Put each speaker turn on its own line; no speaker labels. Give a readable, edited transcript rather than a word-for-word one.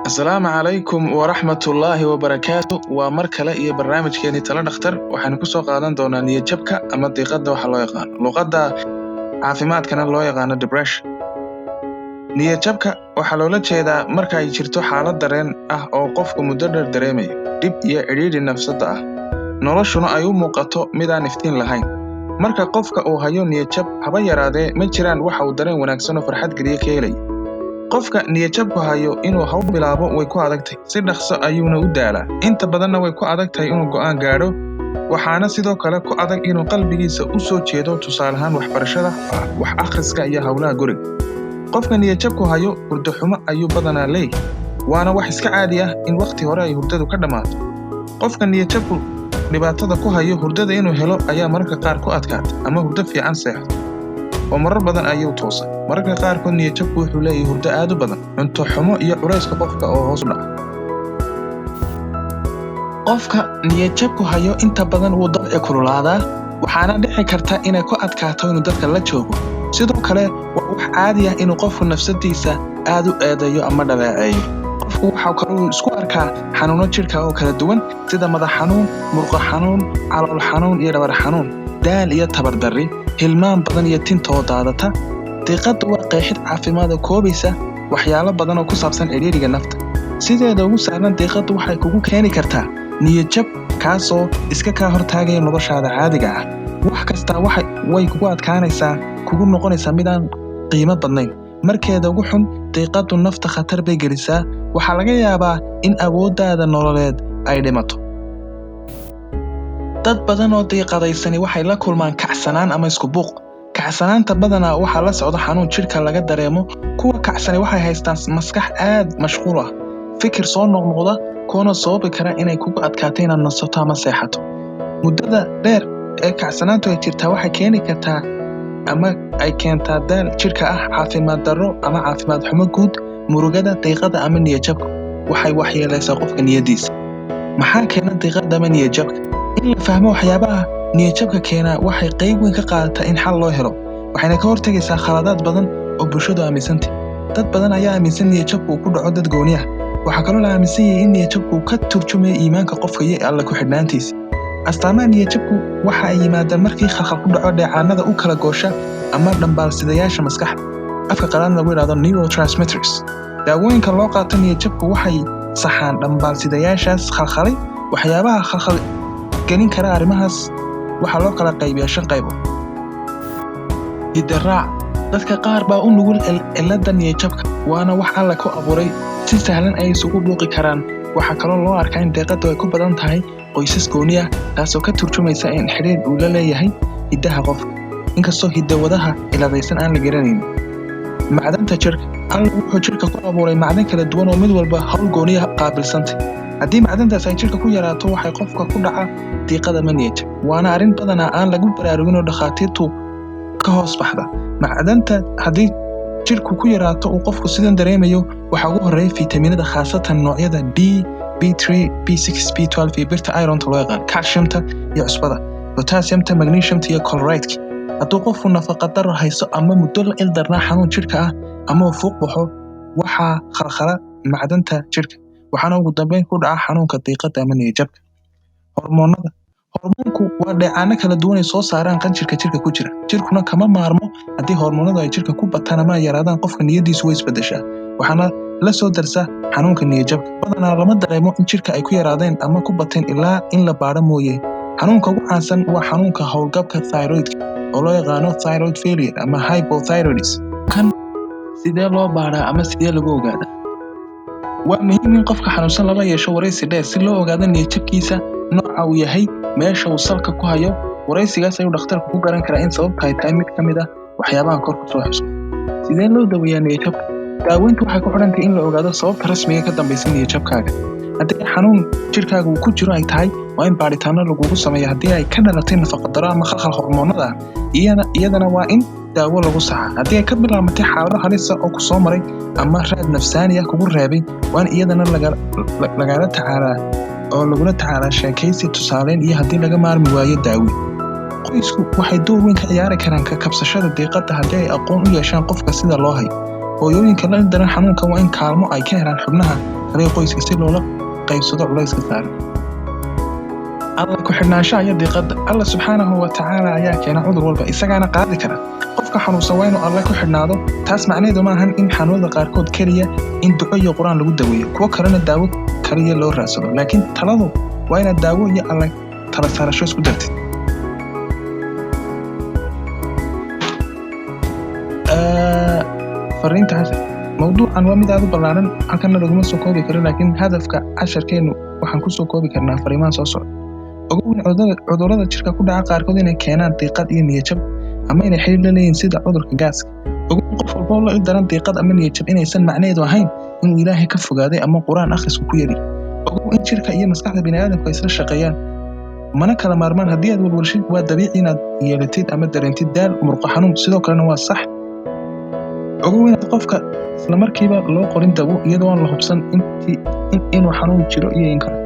Asalaamu calaykum waraxmatullaahi wabarakaatu. Waa mar kale iyo barnaamijkeeni talo dhakhtar. Waxaanu ku soo qaadan doonaa niyad-jabka ama diiqada waxa loo yaqaan. Luqadda caafimaadkana loo yaqaano depression. Niyad-jabka waxaa loola jeedaa marka ay jirto xaalad dareen ah oo qofku muddo dheer dareemayo dhib iyo cidhiidhi nafsada ah, noloshuna ay u muuqato mid aan iftiin lahayn. Marka qofka uu hayo niyad-jab, haba yaraadee ma jiraan waxa uu dareen wanaagsan oo farxad geliya ka helayo. Qofka niyad-jabku hayo inuu hawl bilaabo way ku adagtahay, si dhaqso ayuuna u daalaa. Inta badanna way ku adagtahay inuu go'aan gaadho, waxaana sidoo kale ku adag inuu qalbigiisa u soo jeedo, tusaale ahaan waxbarashada, wax akhriska iyo hawlaha guriga. Qofka niyad-jabku hayo hurdo xumo ayuu badanaa leeyahay, waana wax iska caadi ah in waqti hore ay hurdadu ka dhammaato. Qofka niyad-jabku dhibaatada ku hayo hurdada inuu helo ayaa mararka qaar ku adkaata ama hurdo fiican seexdo, oo marar badan ayuu toosay. Mararka qaarkood niyad-jabku wuxuu leeyahay hurdo aad u badan, cunto xumo iyo culayska qofka oo hoos u dhaca. Qofka niyad-jabku hayo inta badan wuu dabci kululaadaa, waxaana dhici karta inay ku adkaato inuu dadka la joogo. Sidoo kale waa wax caadi ah inuu qofku nafsadiisa aad u eedeeyo ama dhaleeceeyo. Qofku waxa kaloo isku arkaa xanuuno jidhka oo kala duwan sida madax xanuun, murqo xanuun, calool xanuun iyo dhabar xanuun, daal iyo tabar darri, hilmaan badan iyo tinta oo daadata. Diiqadu waa qeexid caafimaad oo koobaysa waxyaalo badan oo ku saabsan cidhiidhiga nafta. Sideeda ugu sahlan, diiqadu waxay kugu keeni kartaa niyad-jab kaasoo iska kaa hortaagaya noloshaada caadiga ah. Wax kasta way kugu adkaanaysaa, kugu noqonaysaa mid aan qiimo badnayn. Markeeda ugu xun, diiqadu nafta khatar bay gelisaa. Waxaa laga yaabaa in awooddaada nololeed ay dhimato. Dad badan oo diiqadaysani waxay la kulmaan kacsanaan ama isku buuq. Kacsanaanta badanaa waxaa la socda xanuun jidhka laga dareemo. Kuwa kacsani waxay haystaan maskax aad mashquul ah, fikir soo noqnoqda, kuwana sababi kara inay kugu adkaato inaad nasato ama seexato. Muddada dheer ee kacsanaantu ay jirtaa waxay keeni kartaa ama ay keentaa daal jidhka ah, caafimaad darro ama caafimaad xumo guud. Murugada, diiqada ama niyad-jabka waxay waxyeelaysaa qofka niyadiisa. Maxaa keena diiqada ama niyad-jabka? In la fahmo waxyaabaha niyad-jabka keena waxay qayb weyn ka qaadataa in xal loo helo, waxayna ka hortagaysaa khaladaad badan oo bulshadu aaminsantay. Dad badan ayaa aaminsan niyad-jabku uu ku dhaco dad gooni ah. Waxaa kaloo la aaminsan yahay in niyad-jabku uu ka turjumayo iimaanka qofka iyo Alle ku xidhnaantiisa. Astaamaha niyad-jabku waxa ay yimaadaan markii khalkhal ku dhaco dheecaannada u kala goosha ama dhambaalsidayaasha maskaxda, afka qalaadna lagu yidhaahdo neurotransmitters. Daawooyinka loo qaato niyad-jabku waxay saxaan dhambaalsidayaashaas khalkhalay. Waxyaabaha khalkhal gelin kara arrimahaas waxaa loo kala qaybiyaa 5 qaybood. Hidde-raac. Dadka qaar baa u nugul cilladda niyad-jabka, waana wax Alle ku abuuray, si sahlan ay isugu buuqi karaan. Waxaa kaloo loo arkaa in diiqadu ay ku badan tahay qoysas gooni ah, taasoo ka turjumaysa in xidhiidh uu la leeyahay hiddaha qofka, inkastoo hiddo-wadaha cilladaysan aan la garanayn. Macdanta jidhka. Alle wuxuu jidhka ku abuuray macdan kala duwan oo mid walba hawl gooni ah qaabilsantay. Haddii macdantaas ay jidhka ku yaraato, waxay qofka ku dhaca diiqada ama niyad-jab. Waana arrin badanaa aan lagu baraarugin oo dhakhaatiirtu ka hoos baxda. Macdanta haddii jidhku ku yaraato uu qofku sidan dareemayo, waxaa ugu horreeya fiitamiinada, khaasatan noocyada D, B3, B6, B12 iyo birta ironta loo yaqaan, calciumta iyo cusbada, potassiumta, magnesiumta iyo chloride. Hadduu qofku nafaqo-darro haysto ama muddo la ildarnaa xanuun jidhka ah ama uu fuuq baxo, waxaa khalkhala macdanta jidhka, waxaana ugu dambeyn ku dhaca xanuunka diiqada ama niyad-jabka. Hormoonnada. Hormoonku waa dheecaanno kala duwan ay soo saaraan qanjirka jidhka ku jira. Jidhkuna kama maarmo. Haddii hormoonnadu ay jidhka ku bataan ama ay yaraadaan, qofka niyadiisu way isbeddeshaa, waxaana la soo darsa xanuunka niyad-jabka. Badanaa lama dareemo in jidhka ay ku yaraadeen ama ku bateen ilaa in la baadho mooye. Xanuunka ugu caansan waa xanuunka hawlgabka thyroidka oo loo yaqaano thyroid failure ama hypothyroidism. Kan sidee loo baadhaa ama sidee lagu ogaadaa? Waa muhiim in qofka xanuunsan lala yeesho waraysi dheer si loo ogaado niyad-jabkiisa, nooca uu yahay, meesha uu salka ku hayo. Waraysigaas ayuu dhakhtarku ku garan karaa in sababtu ay tahay mid ka mid ah waxyaabaha kor ku soo xusan. Sidee loo daweeyaa niyad-jabka? Daaweyntu waxay ku xidhan tahay in la ogaado sababta rasmiga ka dambaysa niyad-jabkaaga. Haddii xanuun jidhkaaga uu ku jiro ay tahay, waa in baadhitaanno lagugu sameeyo. Haddii ay ka dhalatay nafaqo-darro ama khalkhal hormoonnada ah, iyadana waa in daawo lagu saxaa. Haddii ay ka bilaabatay xaalado halis ah oo ku soo maray ama raad nafsaani ah kugu reebay, waa in iyadana lagala tacaalaa oo lagula tacaalaa sheekaysi, tusaaleyn iyo haddii laga maarmi waayo daaweyn. Qoysku waxay door weyn ka ciyaari karaan ka kabsashada diiqada haddii ay aqoon u yeeshaan qofka sida loo hayo. Hooyooyinka la ildaran xanuunkan waa in kaalmo ay ka helaan xubnaha kale qoyska si loola qaybsado culayska saaran. alla ku xidhnaanshaha iyo diiqada. alla subxaanahu wa tacaala ayaa keena cudur walba, isagaana qaadi kara. qofka xanuunsan waa inuu alla ku xidhnaado. taas macnaheedu ma ahan in xanuunada qaarkood keliya in duco iyo qur-aan lagu daweeyo, kuwo kalena daawo kaliya loo raadsado. laakiin taladu waa inaad daawo iyo alla tala saarasho isku dartid. fariintaas mawduucan waa mid aad u ballaaran, halkana laguma soo koobi karo, laakiin hadafka casharkeennu waxaan ku soo koobi karnaa fariimahan soo socda. ogow in cudurrada jirka ku dhaca qaarkood inay keenaan diiqad iyo niyadjab, ama inay xiriir la leeyihiin sida cudurka gaaska. ogow in qof walba oo la ildaran diiqad ama niyadjab inaysan macnaheedu ahayn inuu ilaahay ka fogaaday ama qur-aan akhrisku ku yari. ogow in jirka iyo maskaxda bini'aadamku ay isla shaqeeyaan, mana kala maarmaan. haddii aad walwalshid, waa dabiici inaad yeelatid ama dareentid daal, murqo xanuun, sidoo kalena waa sax. ogow inaad qofka isla markiiba loo qorin dawo iyadoo aan la hubsan inuu xanuun jiro iyo in kale.